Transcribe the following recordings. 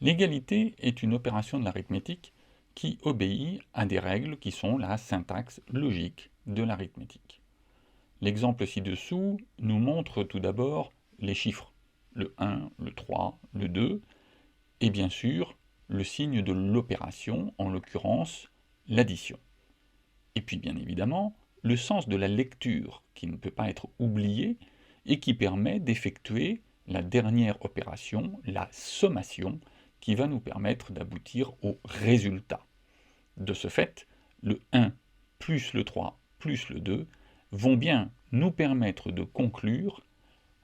L'égalité est une opération de l'arithmétique qui obéit à des règles qui sont la syntaxe logique de l'arithmétique. L'exemple ci-dessous nous montre tout d'abord les chiffres, le 1, le 3, le 2, et bien sûr le signe de l'opération, en l'occurrence l'addition. Et puis bien évidemment, le sens de la lecture qui ne peut pas être oublié et qui permet d'effectuer la dernière opération, la sommation, qui va nous permettre d'aboutir au résultat. De ce fait, le 1 plus le 3 plus le 2 vont bien nous permettre de conclure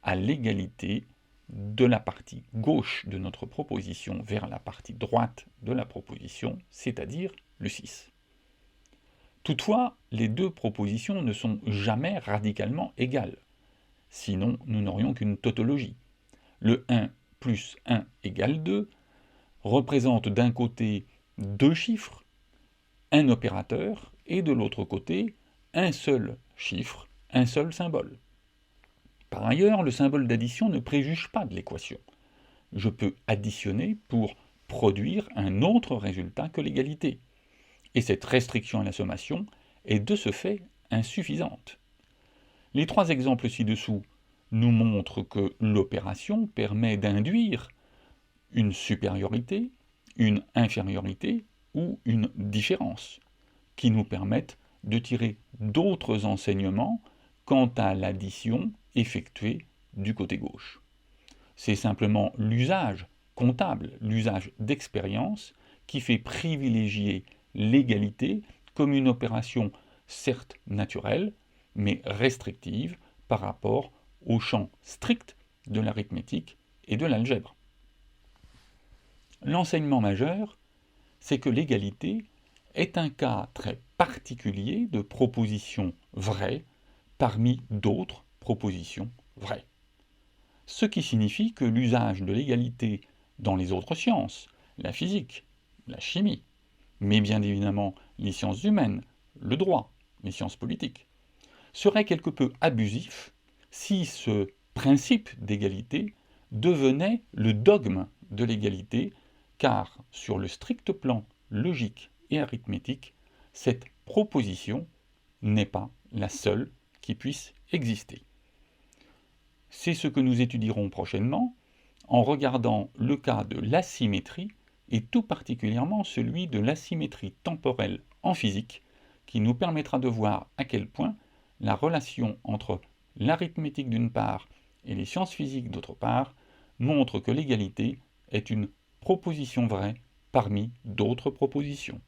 à l'égalité de la partie gauche de notre proposition vers la partie droite de la proposition, c'est-à-dire le 6. Toutefois, les deux propositions ne sont jamais radicalement égales, sinon nous n'aurions qu'une tautologie. Le 1 plus 1 égale 2 représente d'un côté deux chiffres, un opérateur, et de l'autre côté un seul chiffre, un seul symbole. Par ailleurs, le symbole d'addition ne préjuge pas de l'équation. Je peux additionner pour produire un autre résultat que l'égalité. Et cette restriction à la sommation est de ce fait insuffisante. Les trois exemples ci-dessous nous montrent que l'opération permet d'induire une supériorité, une infériorité ou une différence, qui nous permettent de tirer d'autres enseignements quant à l'addition effectuée du côté gauche. C'est simplement l'usage comptable, l'usage d'expérience, qui fait privilégier l'égalité comme une opération certes naturelle, mais restrictive par rapport au champ strict de l'arithmétique et de l'algèbre. L'enseignement majeur, c'est que l'égalité est un cas très particulier de proposition vraie parmi d'autres propositions vraies. Ce qui signifie que l'usage de l'égalité dans les autres sciences, la physique, la chimie, mais bien évidemment les sciences humaines, le droit, les sciences politiques, serait quelque peu abusif si ce principe d'égalité devenait le dogme de l'égalité, car sur le strict plan logique et arithmétique, cette proposition n'est pas la seule qui puisse exister. C'est ce que nous étudierons prochainement en regardant le cas de l'asymétrie et tout particulièrement celui de l'asymétrie temporelle en physique qui nous permettra de voir à quel point la relation entre l'arithmétique d'une part et les sciences physiques d'autre part montre que l'égalité est une proposition vraie parmi d'autres propositions.